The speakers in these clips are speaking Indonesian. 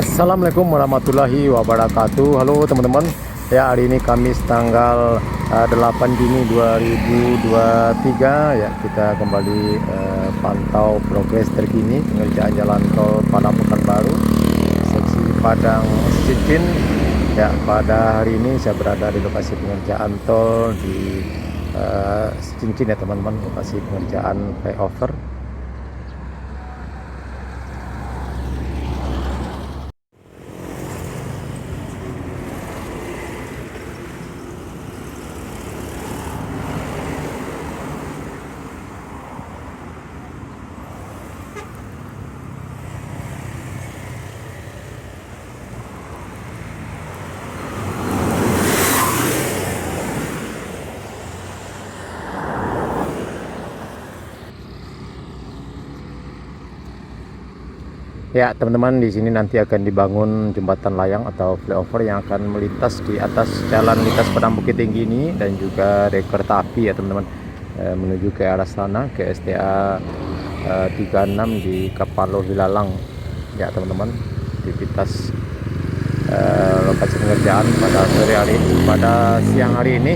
Assalamualaikum warahmatullahi wabarakatuh. Halo teman-teman. Ya, hari ini Kamis tanggal 8 Juni 2023 ya, kita kembali pantau progres terkini pengerjaan jalan tol Padang Pekanbaru seksi Padang Cincin. Ya, pada hari ini saya berada di lokasi pengerjaan tol di Cincin ya teman-teman, lokasi pengerjaan flyover. Ya teman-teman, di sini nanti akan dibangun jembatan layang atau flyover yang akan melintas di atas jalan lintas Padang Bukit Tinggi ini, dan juga rel kereta api ya teman-teman, menuju ke arah sana ke STA 36 di Kapalo Hilalang ya teman-teman. Aktivitas lokasi pengerjaan pada sore hari ini, pada siang hari ini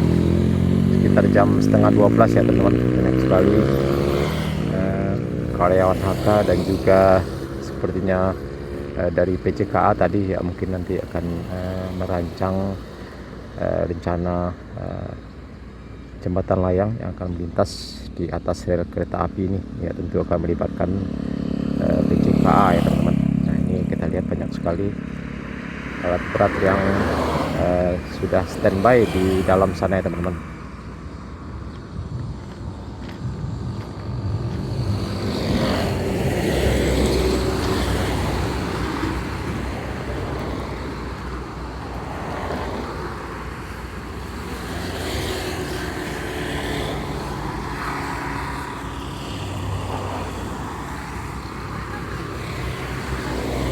sekitar jam setengah 12 ya teman-teman. Banyak sekali karyawan HK dan juga sepertinya dari PCKA tadi ya, mungkin nanti akan merancang rencana jembatan layang yang akan melintas di atas rel kereta api ini ya, tentu akan melibatkan PCKA ya teman-teman. Nah, ini kita lihat banyak sekali alat berat yang sudah standby di dalam sana ya teman-teman.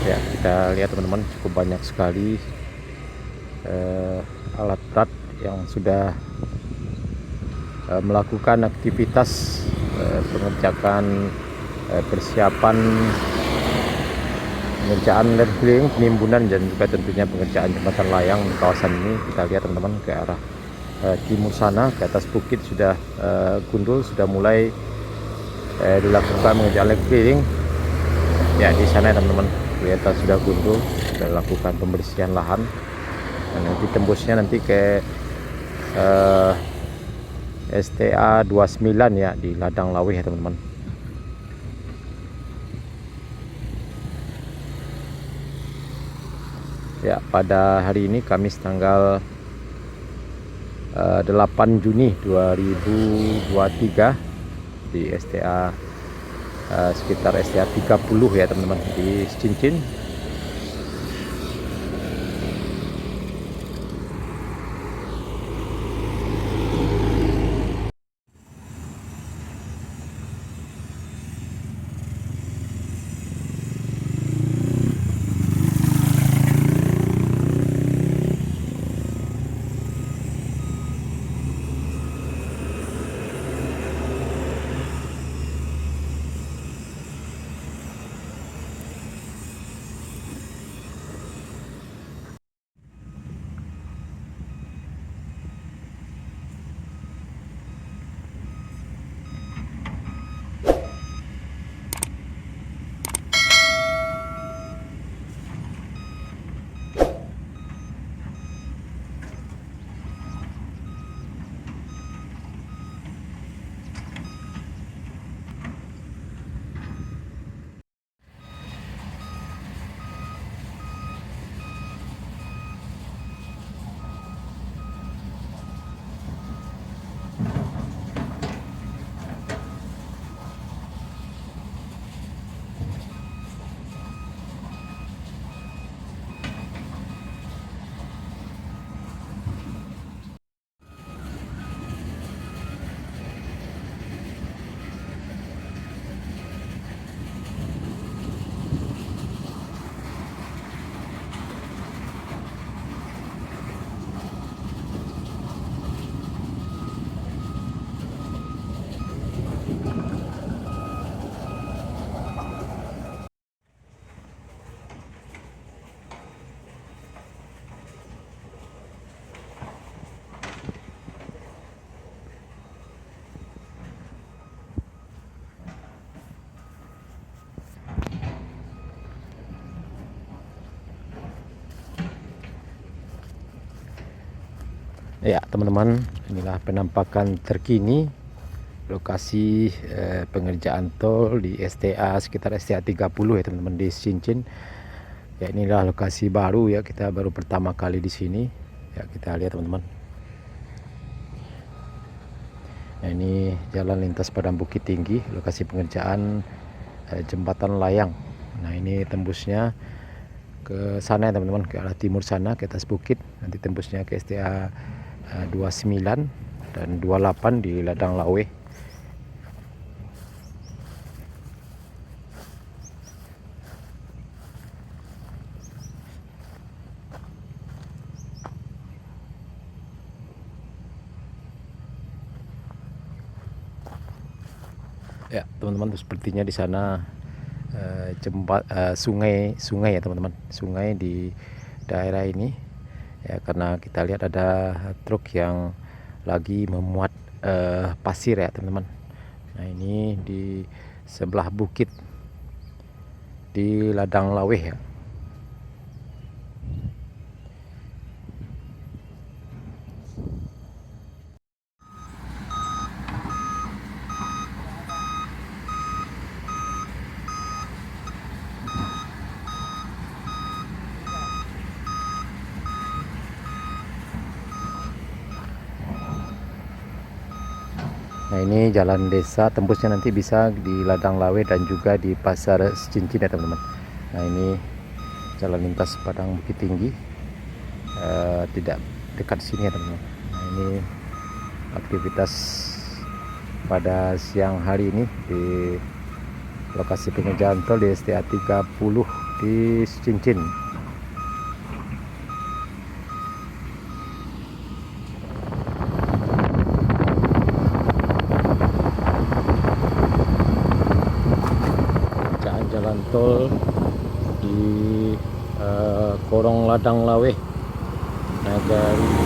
Ya, kita lihat teman-teman, cukup banyak sekali alat berat yang sudah melakukan aktivitas pengerjaan persiapan pengerjaan leveling, penimbunan, dan juga tentunya pengerjaan jembatan layang di kawasan ini. Kita lihat teman-teman ke arah timur sana, ke atas bukit sudah gundul, sudah mulai dilakukan pengerjaan leveling ya di sana ya teman-teman. Kelihatan sudah gundul, sudah dilakukan pembersihan lahan, dan nanti tembusnya nanti ke STA 29 ya di Ladang Lawih ya teman-teman. Ya, pada hari ini Kamis tanggal 8 Juni 2023 di STA sekitar STA 30 ya teman-teman di Cincin. Ya teman-teman, inilah penampakan terkini lokasi pengerjaan tol di STA sekitar STA 30 ya teman-teman, di Cincin. Ya inilah lokasi baru ya, kita baru pertama kali di sini. Ya kita lihat teman-teman. Nah, ini jalan lintas Padang Bukit Tinggi, lokasi pengerjaan jembatan layang. Nah ini tembusnya ke sana ya teman-teman, ke arah timur sana, ke atas bukit. Nanti tembusnya ke STA 29 dan 28 di Ladang Lawe. Ya teman-teman, sepertinya di sana sungai ya teman-teman, sungai di daerah ini ya, karena kita lihat ada truk yang lagi memuat pasir ya teman-teman. Nah ini di sebelah bukit di Ladang Laweh ya. Nah ini jalan desa, tembusnya nanti bisa di Ladang Lawe dan juga di Pasar Cincin ya teman-teman. Nah ini jalan lintas Padang Bukit Tinggi, tidak dekat sini ya teman-teman. Nah ini aktivitas pada siang hari ini di lokasi pengerjaan tol di STA 30 di Cincin. Jalan tol di Korong Ladang Lawe, Nagari